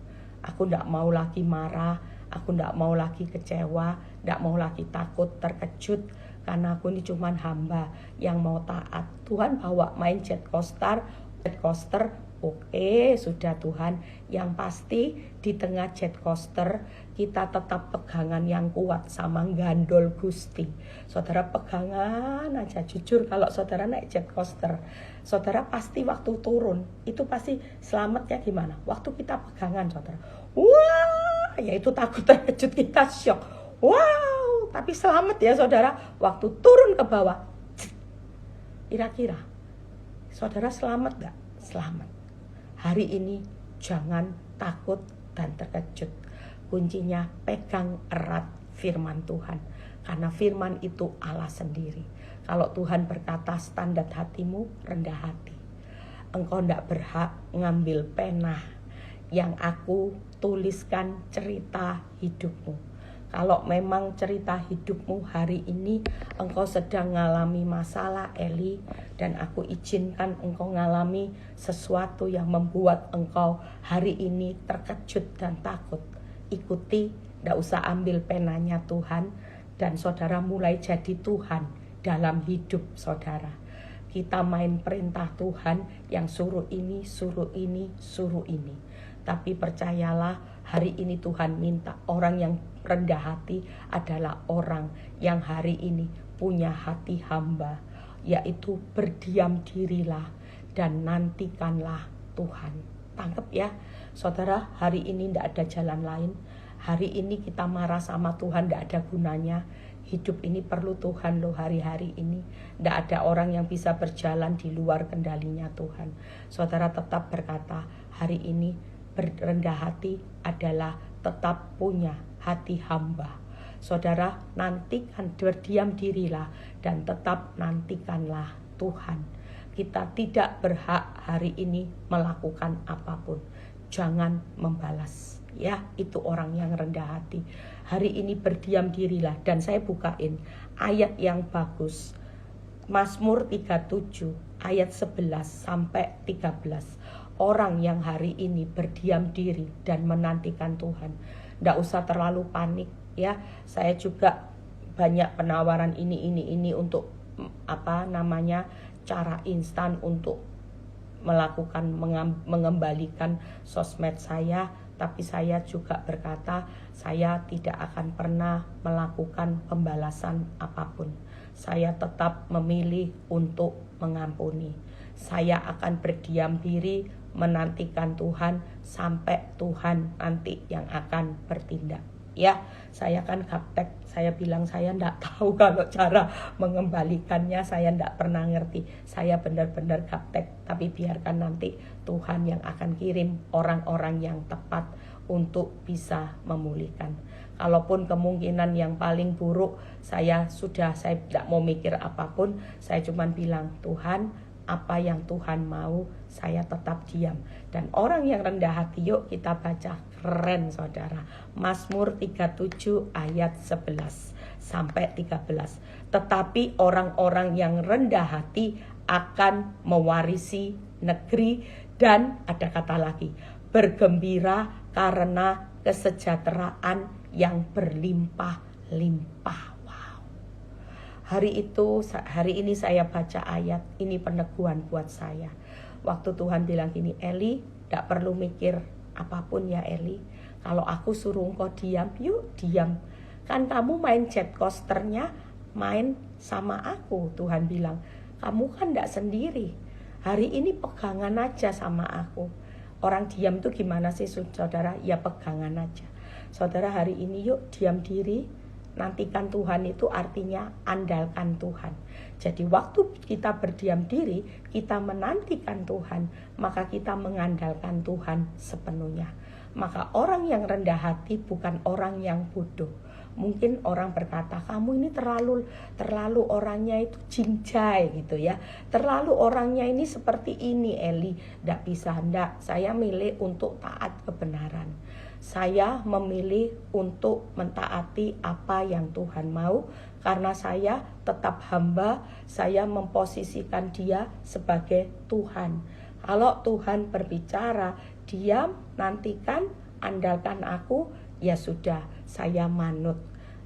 Speaker 1: Aku tidak mau lagi marah, aku tidak mau lagi kecewa, tidak mau lagi takut, terkejut. Karena aku ini cuma hamba yang mau taat. Tuhan bawa main jet coaster, oke, sudah Tuhan. Yang pasti di tengah jet coaster kita tetap pegangan yang kuat sama gandol Gusti. Saudara pegangan aja. Jujur, kalau saudara naik jet coaster, saudara pasti waktu turun itu pasti selamatnya gimana? Waktu kita pegangan, saudara. Wah, ya itu takut, terkejut, kita shock. Wow, tapi selamat ya saudara. Waktu turun ke bawah, kira-kira saudara selamat gak? Selamat. Hari ini jangan takut dan terkejut. Kuncinya pegang erat firman Tuhan. Karena firman itu Allah sendiri. Kalau Tuhan berkata standar hatimu rendah hati, engkau tidak berhak ngambil pena yang aku tuliskan cerita hidupmu. Kalau memang cerita hidupmu hari ini engkau sedang mengalami masalah, Eli, dan aku izinkan engkau mengalami sesuatu yang membuat engkau hari ini terkejut dan takut, ikuti, tidak usah ambil penanya Tuhan, dan saudara mulai jadi Tuhan dalam hidup saudara. Kita main perintah Tuhan yang suruh ini, suruh ini, suruh ini. Tapi percayalah, hari ini Tuhan minta orang yang rendah hati adalah orang yang hari ini punya hati hamba, yaitu berdiam dirilah dan nantikanlah Tuhan. Tangkap ya saudara, hari ini tidak ada jalan lain. Hari ini kita marah sama Tuhan tidak ada gunanya. Hidup ini perlu Tuhan loh hari-hari ini. Tidak ada orang yang bisa berjalan di luar kendalinya Tuhan. Saudara tetap berkata, hari ini berendah hati adalah tetap punya hati hamba. Saudara, nantikan, berdiam dirilah dan tetap nantikanlah Tuhan. Kita tidak berhak hari ini melakukan apapun. Jangan membalas. Ya, itu orang yang rendah hati. Hari ini berdiam dirilah. Dan saya bukain ayat yang bagus. Mazmur 37 ayat 11 sampai 13. Orang yang hari ini berdiam diri dan menantikan Tuhan. Tidak usah terlalu panik ya. Saya juga banyak penawaran ini untuk cara instan untuk melakukan mengembalikan sosmed saya. Tapi saya juga berkata saya tidak akan pernah melakukan pembalasan apapun. Saya tetap memilih untuk mengampuni. Saya akan berdiam diri menantikan Tuhan sampai Tuhan nanti yang akan bertindak. Ya, saya kan gaptek. Saya bilang saya enggak tahu kalau cara mengembalikannya, saya enggak pernah ngerti. Saya benar-benar gaptek. Tapi biarkan nanti Tuhan yang akan kirim orang-orang yang tepat untuk bisa memulihkan. Kalaupun kemungkinan yang paling buruk, saya tidak mau mikir apapun. Saya cuma bilang, Tuhan, apa yang Tuhan mau, saya tetap diam. Dan orang yang rendah hati, yuk kita baca. Keren saudara. Mazmur 37 ayat 11 sampai 13. Tetapi orang-orang yang rendah hati akan mewarisi negeri. Dan ada kata lagi, bergembira karena kesejahteraan yang berlimpah-limpah. Wow. Hari ini saya baca ayat, ini peneguhan buat saya. Waktu Tuhan bilang gini, Eli, gak perlu mikir apapun ya Eli. Kalau aku suruh engkau diam, yuk diam. Kan kamu main jet coasternya, main sama aku. Tuhan bilang, kamu kan gak sendiri. Hari ini pegangan aja sama aku. Orang diam itu gimana sih saudara? Ya pegangan aja. Saudara, hari ini yuk diam diri, nantikan Tuhan itu artinya andalkan Tuhan. Jadi waktu kita berdiam diri, kita menantikan Tuhan, maka kita mengandalkan Tuhan sepenuhnya. Maka orang yang rendah hati bukan orang yang bodoh. Mungkin orang berkata, kamu ini terlalu orangnya itu cincai gitu ya. Terlalu orangnya ini seperti ini Eli. Tidak bisa, tidak. Saya milih untuk taat kebenaran. Saya memilih untuk mentaati apa yang Tuhan mau. Karena saya tetap hamba, saya memposisikan dia sebagai Tuhan. Kalau Tuhan berbicara, diam, nantikan, andalkan aku, ya sudah, saya manut.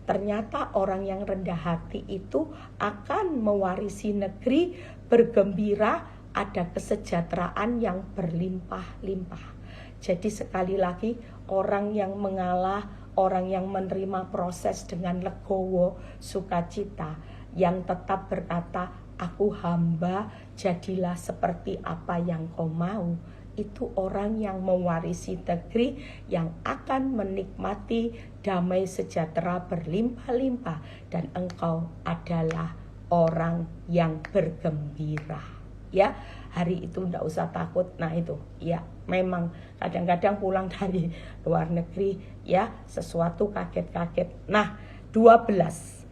Speaker 1: Ternyata orang yang rendah hati itu akan mewarisi negeri, bergembira, ada kesejahteraan yang berlimpah-limpah. Jadi sekali lagi, orang yang mengalah, orang yang menerima proses dengan legowo, sukacita, yang tetap berkata, aku hamba, jadilah seperti apa yang kau mau. Itu orang yang mewarisi negeri, yang akan menikmati damai sejahtera berlimpah-limpah. Dan engkau adalah orang yang bergembira. Ya, hari itu tidak usah takut. Nah itu, ya memang kadang-kadang pulang dari luar negeri, ya sesuatu kaget-kaget. Nah, 12.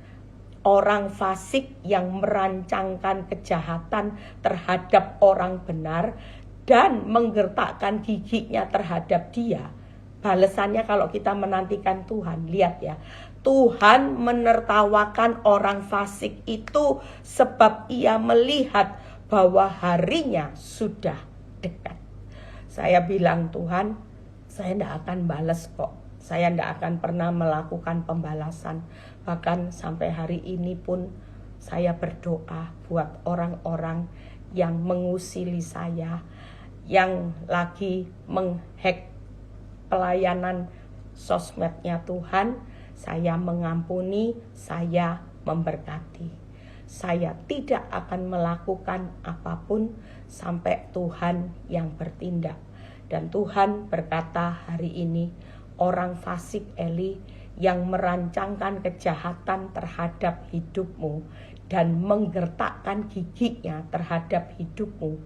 Speaker 1: Orang fasik yang merancangkan kejahatan terhadap orang benar dan menggertakkan giginya terhadap dia. Balasannya kalau kita menantikan Tuhan, lihat ya. Tuhan menertawakan orang fasik itu sebab ia melihat bahwa harinya sudah dekat. Saya bilang, Tuhan, saya tidak akan balas kok. Saya tidak akan pernah melakukan pembalasan. Bahkan sampai hari ini pun saya berdoa buat orang-orang yang mengusili saya, yang lagi menghack pelayanan sosmednya Tuhan. Saya mengampuni, saya memberkati. Saya tidak akan melakukan apapun sampai Tuhan yang bertindak. Dan Tuhan berkata hari ini, orang fasik Eli yang merancangkan kejahatan terhadap hidupmu dan menggertakkan giginya terhadap hidupmu,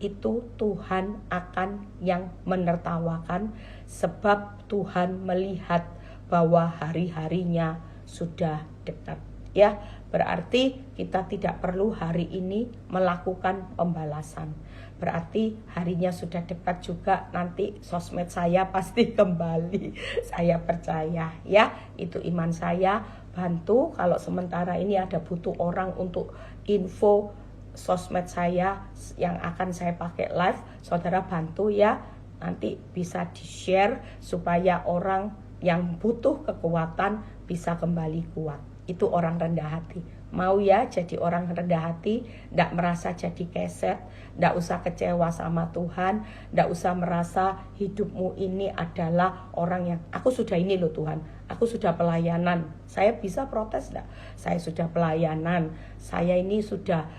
Speaker 1: itu Tuhan akan yang menertawakan, sebab Tuhan melihat bahwa hari-harinya sudah dekat. Ya, berarti kita tidak perlu hari ini melakukan pembalasan. Berarti harinya sudah dekat juga, nanti sosmed saya pasti kembali. Saya percaya ya, itu iman saya. Bantu kalau sementara ini ada butuh orang untuk info sosmed saya yang akan saya pakai live, saudara bantu ya. Nanti bisa di-share supaya orang yang butuh kekuatan bisa kembali kuat. Itu orang rendah hati. Mau ya jadi orang rendah hati, tidak merasa jadi keset, tidak usah kecewa sama Tuhan, tidak usah merasa hidupmu ini adalah orang yang aku sudah ini loh Tuhan, aku sudah pelayanan. Saya bisa protes tidak? Saya sudah pelayanan, saya ini sudah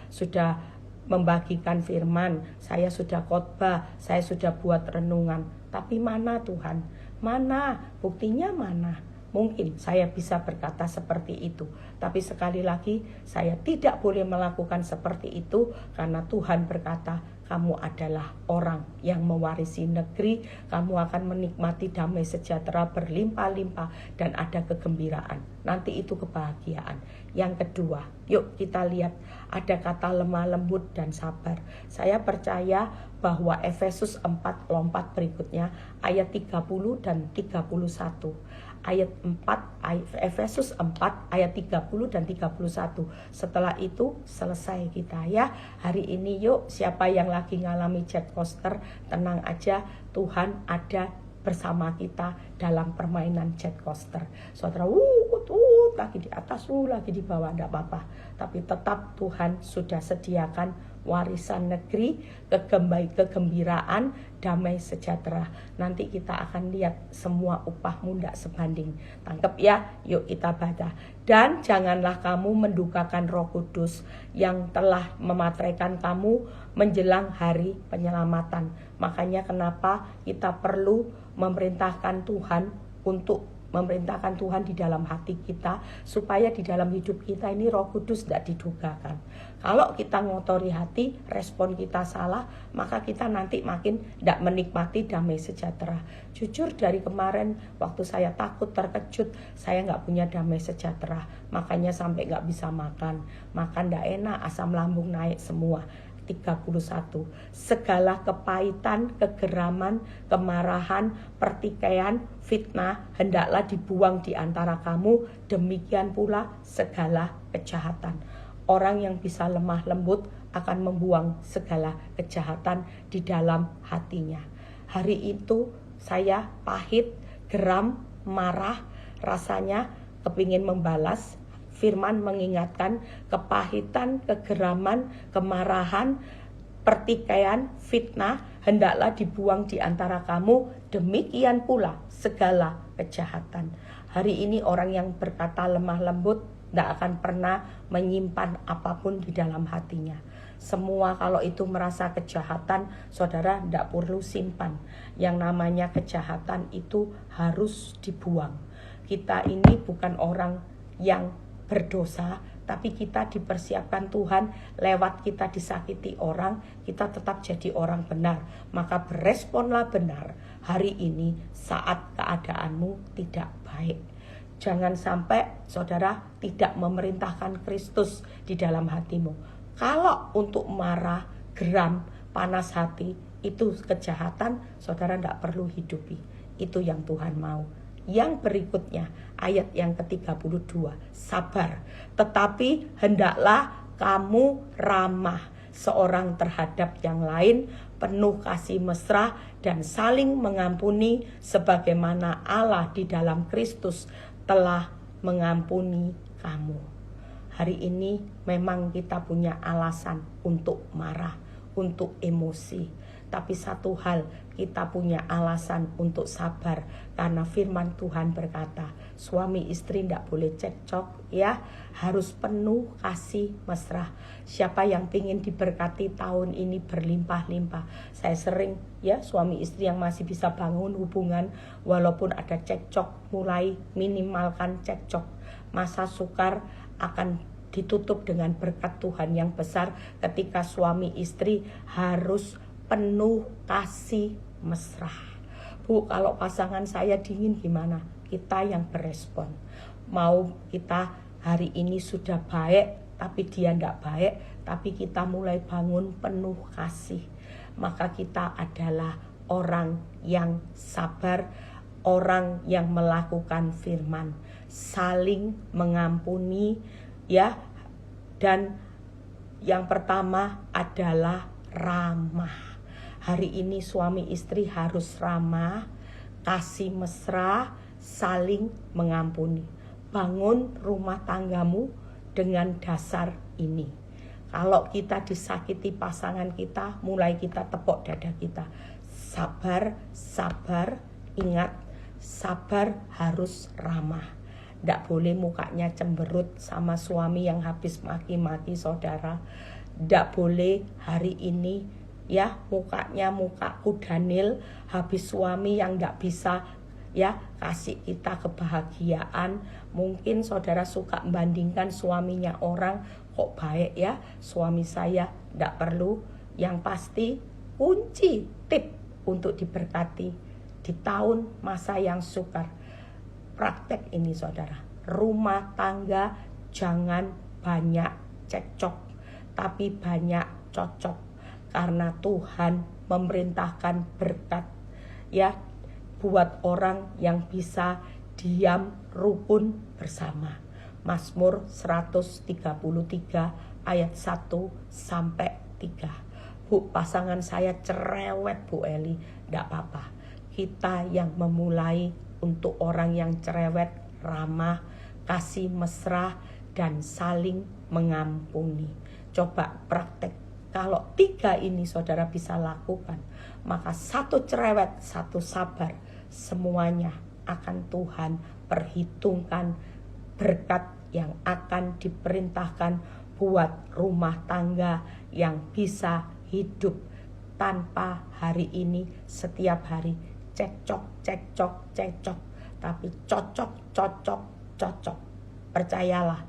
Speaker 1: membagikan firman, saya sudah khotbah, saya sudah buat renungan. Tapi mana Tuhan? Mana? Buktinya mana? Mungkin saya bisa berkata seperti itu, tapi sekali lagi saya tidak boleh melakukan seperti itu karena Tuhan berkata, kamu adalah orang yang mewarisi negeri, kamu akan menikmati damai sejahtera berlimpah-limpah dan ada kegembiraan. Nanti itu kebahagiaan. Yang kedua, yuk kita lihat ada kata lemah lembut dan sabar. Saya percaya bahwa Efesus 4 lompat berikutnya ayat 30 dan 31. Ayat 4, Efesus 4 ayat 30 dan 31. Setelah itu selesai kita ya. Hari ini yuk, siapa yang lagi ngalami jet coaster, tenang aja, Tuhan ada bersama kita dalam permainan jet coaster. Saudara lagi di atas, lagi di bawah, enggak apa-apa. Tapi tetap Tuhan sudah sediakan warisan negeri, kegembiraan, damai sejahtera. Nanti kita akan lihat semua upahmu tidak sebanding. Tangkap ya, yuk kita baca. Dan janganlah kamu mendukakan Roh Kudus yang telah memateraikan kamu menjelang hari penyelamatan. Makanya kenapa kita perlu memerintahkan Tuhan untuk memerintahkan Tuhan di dalam hati kita, supaya di dalam hidup kita ini Roh Kudus tidak didugakan. Kalau kita ngotori hati, respon kita salah, maka kita nanti makin tidak menikmati damai sejahtera. Jujur dari kemarin waktu saya takut, terkejut, saya nggak punya damai sejahtera, makanya sampai nggak bisa makan tidak enak, asam lambung naik semua. 31. Segala kepahitan, kegeraman, kemarahan, pertikaian, fitnah hendaklah dibuang di antara kamu, demikian pula segala kejahatan. Orang yang bisa lemah lembut akan membuang segala kejahatan di dalam hatinya. Hari itu saya pahit, geram, marah, rasanya kepingin membalas. Firman mengingatkan kepahitan, kegeraman, kemarahan, pertikaian, fitnah hendaklah dibuang di antara kamu, demikian pula segala kejahatan. Hari ini orang yang berkata lemah lembut tidak akan pernah menyimpan apapun di dalam hatinya. Semua kalau itu merasa kejahatan, saudara tidak perlu simpan. Yang namanya kejahatan itu harus dibuang. Kita ini bukan orang yang berdosa, tapi kita dipersiapkan Tuhan lewat kita disakiti orang, kita tetap jadi orang benar. Maka beresponlah benar hari ini saat keadaanmu tidak baik. Jangan sampai saudara tidak memerintahkan Kristus di dalam hatimu. Kalau untuk marah, geram, panas hati, itu kejahatan, saudara tidak perlu hidupi. Itu yang Tuhan mau. Yang berikutnya, ayat yang ke-32, sabar. Tetapi hendaklah kamu ramah seorang terhadap yang lain, penuh kasih mesra dan saling mengampuni sebagaimana Allah di dalam Kristus telah mengampuni kamu. Hari ini memang kita punya alasan untuk marah, untuk emosi. Tapi satu hal, kita punya alasan untuk sabar. Karena firman Tuhan berkata, suami istri tidak boleh cekcok ya. Harus penuh kasih mesra. Siapa yang ingin diberkati tahun ini berlimpah-limpah. Saya sering ya, suami istri yang masih bisa bangun hubungan walaupun ada cekcok, mulai minimalkan cekcok. Masa sukar akan ditutup dengan berkat Tuhan yang besar ketika suami istri harus penuh kasih mesra. Bu, kalau pasangan saya dingin gimana? Kita yang berespon. mau kita hari ini sudah baik tapi dia tidak baik, tapi kita mulai bangun penuh kasih, maka kita adalah orang yang sabar, orang yang melakukan firman, saling mengampuni, ya. Dan yang pertama adalah ramah. Hari ini suami istri harus ramah, kasih mesra, saling mengampuni. Bangun rumah tanggamu dengan dasar ini. Kalau kita disakiti pasangan kita, mulai kita tepuk dada kita. Sabar, sabar, ingat, sabar harus ramah. Tidak boleh mukanya cemberut sama suami yang habis maki-maki saudara. Tidak boleh hari ini ya mukanya muka kudanil, habis suami yang tidak bisa ya kasih kita kebahagiaan. Mungkin saudara suka membandingkan suaminya orang, kok baik ya suami saya. Tidak perlu. Yang pasti kunci tip untuk diberkati di tahun masa yang sukar, praktek ini saudara. Rumah tangga jangan banyak cekcok, tapi banyak cocok. Karena Tuhan memerintahkan berkat ya buat orang yang bisa diam rukun bersama. Mazmur 133 ayat 1 sampai 3. Bu, pasangan saya cerewet Bu Eli. Tidak apa-apa. Kita yang memulai untuk orang yang cerewet, ramah, kasih mesra, dan saling mengampuni. Coba praktek. Kalau 3 ini saudara bisa lakukan, maka 1 cerewet, 1 sabar, semuanya akan Tuhan perhitungkan berkat yang akan diperintahkan buat rumah tangga yang bisa hidup tanpa hari ini setiap hari cekcok, tapi cocok. Percayalah,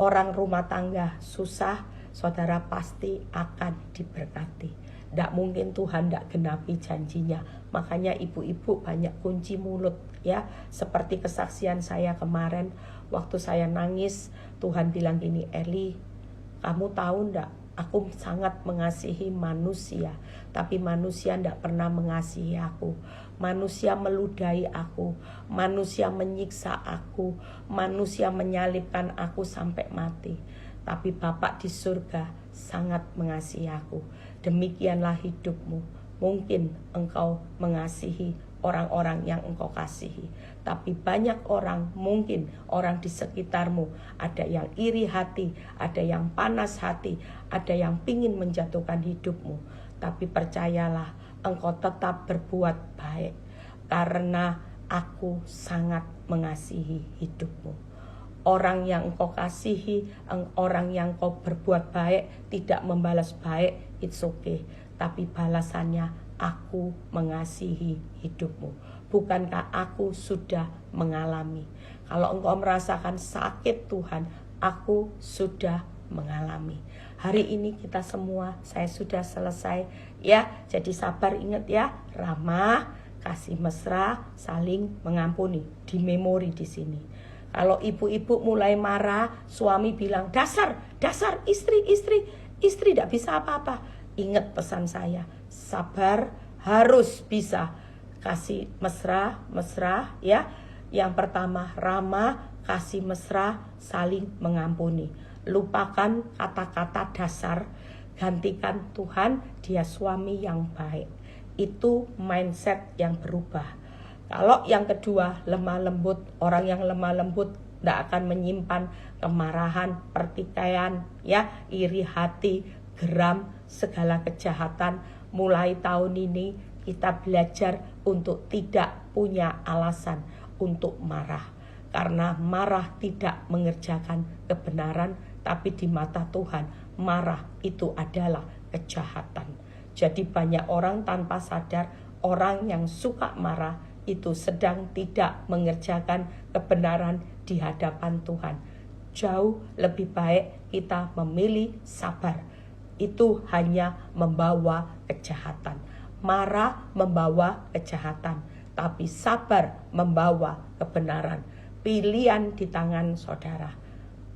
Speaker 1: orang rumah tangga susah, saudara pasti akan diberkati. Tidak mungkin Tuhan tidak genapi janjinya. Makanya ibu-ibu banyak kunci mulut ya. Seperti kesaksian saya kemarin, waktu saya nangis, Tuhan bilang gini, Eli, kamu tahu enggak? Aku sangat mengasihi manusia, tapi manusia tidak pernah mengasihi aku. Manusia meludahi aku, manusia menyiksa aku, manusia menyalibkan aku sampai mati. Tapi Bapak di surga sangat mengasihi aku. Demikianlah hidupmu. Mungkin engkau mengasihi orang-orang yang engkau kasihi, tapi banyak orang, mungkin orang di sekitarmu, ada yang iri hati, ada yang panas hati, ada yang pingin menjatuhkan hidupmu. Tapi percayalah, engkau tetap berbuat baik, karena aku sangat mengasihi hidupmu. Orang yang engkau kasihi, orang yang engkau berbuat baik, tidak membalas baik, it's okay. Tapi balasannya, aku mengasihi hidupmu. Bukankah aku sudah mengalami? Kalau engkau merasakan sakit Tuhan, aku sudah mengalami. Hari ini kita semua, saya sudah selesai ya. Jadi sabar, ingat ya, ramah, kasih mesra, saling mengampuni. Di memori di sini. Kalau ibu-ibu mulai marah, suami bilang dasar istri tidak bisa apa-apa. Ingat pesan saya, sabar harus bisa kasih mesra ya. Yang pertama ramah, kasih mesra, saling mengampuni. Lupakan kata-kata dasar, gantikan Tuhan, dia suami yang baik. Itu mindset yang berubah. Kalau yang kedua lemah lembut, orang yang lemah lembut tidak akan menyimpan kemarahan, pertikaian ya, iri hati, geram, segala kejahatan. Mulai tahun ini kita belajar untuk tidak punya alasan untuk marah. Karena marah tidak mengerjakan kebenaran, tapi di mata Tuhan marah itu adalah kejahatan. Jadi banyak orang tanpa sadar, orang yang suka marah itu sedang tidak mengerjakan kebenaran di hadapan Tuhan. Jauh lebih baik kita memilih sabar. Itu hanya membawa kejahatan. Marah membawa kejahatan, tapi sabar membawa kebenaran. pilihan di tangan saudara.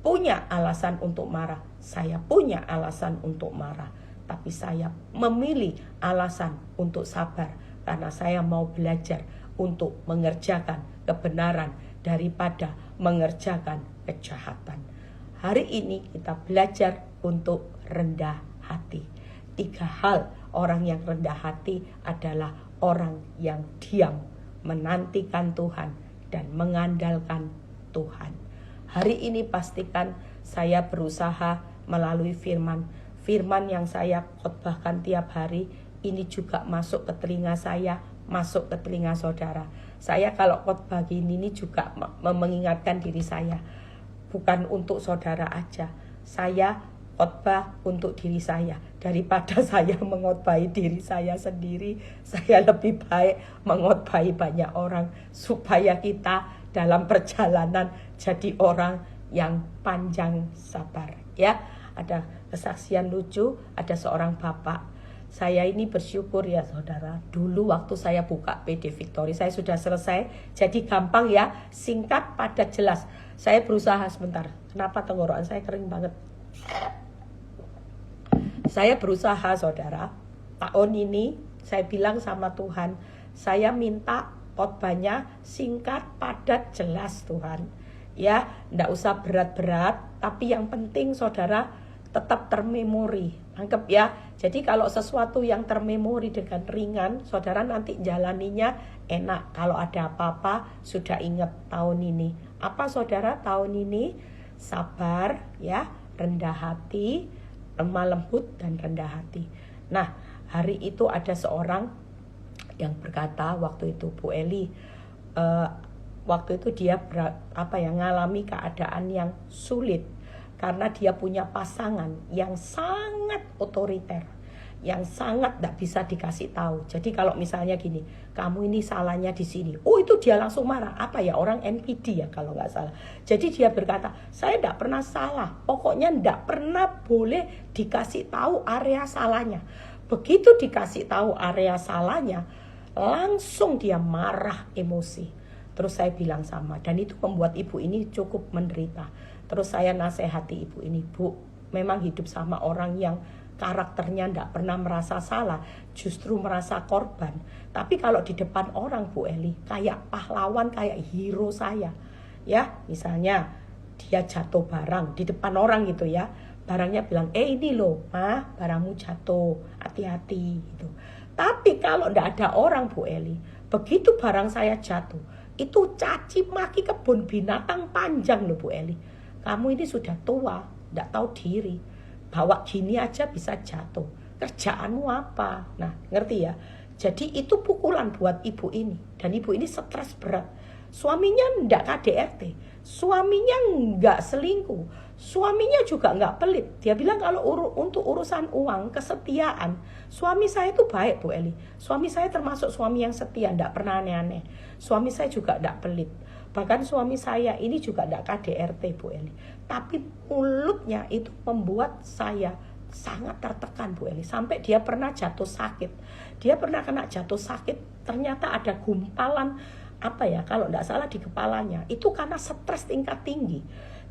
Speaker 1: Punya alasan untuk marah, saya punya alasan untuk marah. Tapi saya memilih alasan untuk sabar, karena saya mau belajar untuk mengerjakan kebenaran daripada mengerjakan kejahatan. Hari ini kita belajar untuk rendah hati. 3 hal orang yang rendah hati adalah orang yang diam, menantikan Tuhan dan mengandalkan Tuhan. Hari ini pastikan saya berusaha melalui firman yang saya khotbahkan tiap hari, ini juga masuk ke telinga saya, masuk ke telinga saudara. Saya kalau khotbah gini ini juga mengingatkan diri saya, bukan untuk saudara aja. Saya khotbah untuk diri saya. Daripada saya mengkhotbahi diri saya sendiri, saya lebih baik mengkhotbahi banyak orang, supaya kita dalam perjalanan jadi orang yang panjang sabar. Ya, ada kesaksian lucu, ada seorang bapak. Saya ini bersyukur ya saudara, dulu waktu saya buka PD Victory, saya sudah selesai, jadi gampang ya, singkat, padat, jelas. Saya berusaha sebentar, kenapa tenggorokan saya kering banget. Saya berusaha saudara, tahun ini saya bilang sama Tuhan, saya minta khotbahnya singkat, padat, jelas Tuhan. Ya, enggak usah berat-berat, tapi yang penting saudara tetap termemori. Anggap ya. Jadi kalau sesuatu yang termemori dengan ringan, saudara nanti jalaninya enak. Kalau ada apa-apa sudah ingat tahun ini. Apa saudara tahun ini? Sabar ya, rendah hati, lemah lembut dan rendah hati. Nah, hari itu ada seorang yang berkata waktu itu, Bu Eli, waktu itu dia ngalami keadaan yang sulit. Karena dia punya pasangan yang sangat otoriter, yang sangat tidak bisa dikasih tahu. Jadi kalau misalnya gini, kamu ini salahnya di sini, oh itu dia langsung marah. Apa ya, orang NPD ya kalau nggak salah. Jadi dia berkata, saya tidak pernah salah, pokoknya tidak pernah boleh dikasih tahu area salahnya. Begitu dikasih tahu area salahnya, langsung dia marah, emosi. Terus saya bilang sama, dan itu membuat ibu ini cukup menderita. Terus saya nasihati ibu ini, Bu, memang hidup sama orang yang karakternya tidak pernah merasa salah, justru merasa korban. Tapi kalau di depan orang, Bu Eli, kayak pahlawan, kayak hero saya. Ya, misalnya dia jatuh barang di depan orang gitu ya. Barangnya bilang, ini loh, Ma, barangmu jatuh, hati-hati gitu. Tapi kalau tidak ada orang, Bu Eli, begitu barang saya jatuh, itu caci maki kebun binatang panjang loh Bu Eli. Kamu ini sudah tua, tidak tahu diri. Bawa gini aja bisa jatuh. Kerjaanmu apa? Nah, ngerti ya? Jadi itu pukulan buat ibu ini. Dan ibu ini stres berat. Suaminya tidak KDRT. Suaminya nggak selingkuh. Suaminya juga nggak pelit. Dia bilang kalau untuk urusan uang, kesetiaan, suami saya itu baik Bu Eli. Suami saya termasuk suami yang setia, tidak pernah aneh-aneh. Suami saya juga tidak pelit. Bahkan suami saya ini juga tidak KDRT Bu Eli. Tapi mulutnya itu membuat saya sangat tertekan Bu Eli. Sampai dia pernah jatuh sakit. Dia pernah kena jatuh sakit. Ternyata ada gumpalan kalau tidak salah di kepalanya. Itu karena stres tingkat tinggi.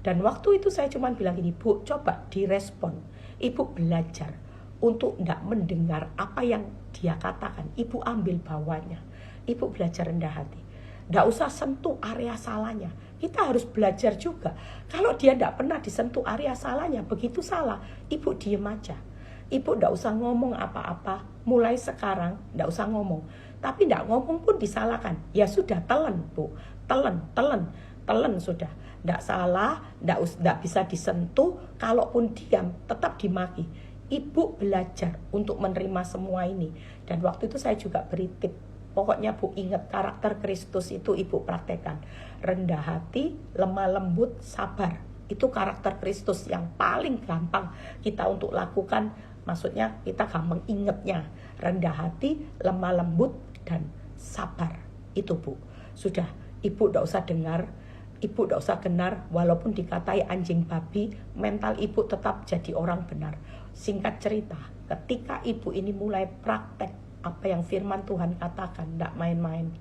Speaker 1: Dan waktu itu saya cuma bilang gini, Bu, coba direspon. Ibu belajar untuk tidak mendengar apa yang dia katakan. Ibu ambil bawahnya. Ibu belajar rendah hati. Tidak usah sentuh area salahnya. Kita harus belajar juga. Kalau dia tidak pernah disentuh area salahnya, begitu salah, ibu diem aja. Ibu tidak usah ngomong apa-apa. Mulai sekarang tidak usah ngomong. Tapi tidak ngomong pun disalahkan. Ya sudah, telan Bu. Telan sudah. Tidak salah, tidak bisa disentuh. Kalaupun diam, tetap dimaki. Ibu belajar untuk menerima semua ini. Dan waktu itu saya juga beri tip. Pokoknya Bu ingat, karakter Kristus itu ibu praktekkan. Rendah hati, lemah lembut, sabar. Itu karakter Kristus yang paling gampang kita untuk lakukan. Maksudnya kita gampang ingatnya. Rendah hati, lemah lembut, dan sabar. Itu Bu. Sudah, ibu tidak usah dengar. Ibu tidak usah genar. Walaupun dikatai anjing babi, mental ibu tetap jadi orang benar. Singkat cerita, ketika ibu ini mulai praktek apa yang firman Tuhan katakan, tidak main-main.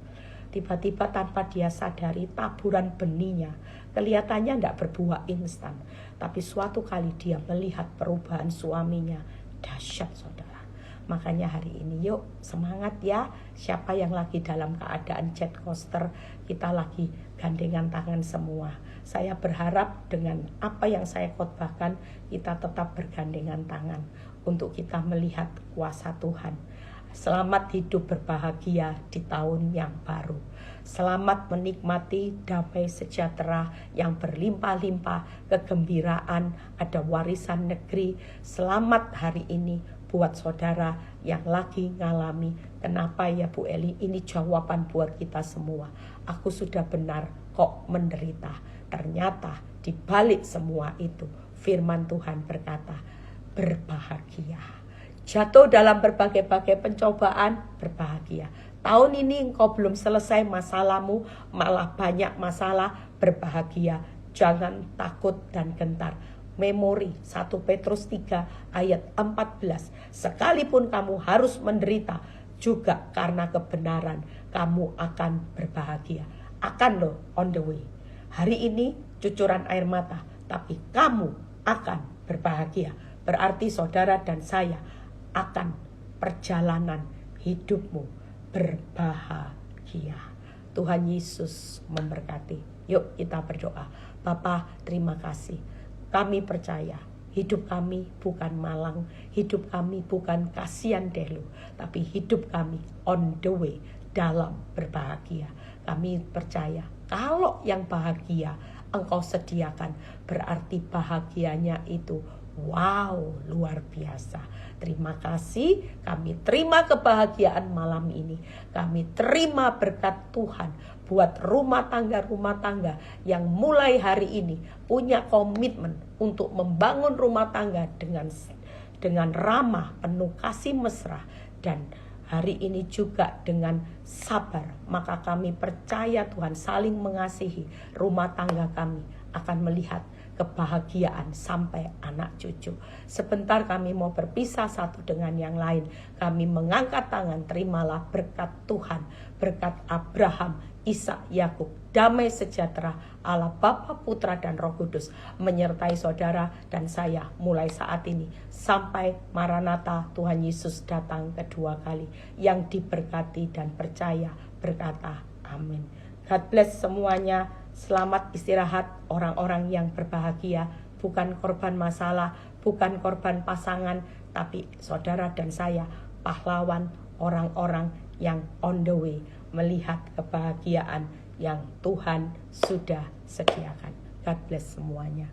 Speaker 1: Tiba-tiba tanpa dia sadari taburan benihnya kelihatannya tidak berbuah instan. Tapi suatu kali dia melihat perubahan suaminya. Dahsyat saudara. Makanya hari ini yuk semangat ya. Siapa yang lagi dalam keadaan jet coaster, kita lagi gandengan tangan semua. Saya berharap dengan apa yang saya khotbahkan, kita tetap bergandengan tangan untuk kita melihat kuasa Tuhan. Selamat hidup berbahagia di tahun yang baru. Selamat menikmati damai sejahtera yang berlimpah-limpah, kegembiraan, ada warisan negeri. Selamat hari ini buat saudara yang lagi ngalami. Kenapa ya Bu Eli? Ini jawaban buat kita semua. Aku sudah benar kok menderita. Ternyata di balik semua itu firman Tuhan berkata, berbahagia. Jatuh dalam berbagai-bagai pencobaan, berbahagia. Tahun ini engkau belum selesai masalahmu, malah banyak masalah, berbahagia. Jangan takut dan gentar. Memori 1 Petrus 3 ayat 14. Sekalipun kamu harus menderita, juga karena kebenaran, kamu akan berbahagia. Akan loh, on the way. Hari ini cucuran air mata, tapi kamu akan berbahagia. Berarti saudara dan saya akan perjalanan hidupmu berbahagia. Tuhan Yesus memberkati. Yuk kita berdoa. Bapa, terima kasih. Kami percaya hidup kami bukan malang, hidup kami bukan kasihan delu, tapi hidup kami on the way dalam berbahagia. Kami percaya kalau yang bahagia engkau sediakan, berarti bahagianya itu wow, luar biasa. Terima kasih, kami terima kebahagiaan malam ini. Kami terima berkat Tuhan buat rumah tangga yang mulai hari ini punya komitmen untuk membangun rumah tangga dengan ramah, penuh kasih mesra, dan hari ini juga dengan sabar. Maka kami percaya Tuhan saling mengasihi, rumah tangga kami akan melihat kebahagiaan sampai anak cucu. Sebentar kami mau berpisah satu dengan yang lain. Kami mengangkat tangan, terimalah berkat Tuhan, berkat Abraham, Ishak, Yakub, damai sejahtera Allah Bapa, Putra dan Roh Kudus menyertai saudara dan saya mulai saat ini sampai Maranatha Tuhan Yesus datang kedua kali. Yang diberkati dan percaya berkata amin. God bless semuanya. Selamat istirahat orang-orang yang berbahagia. Bukan korban masalah, bukan korban pasangan, tapi saudara dan saya pahlawan, orang-orang yang on the way melihat kebahagiaan yang Tuhan sudah sediakan. God bless semuanya.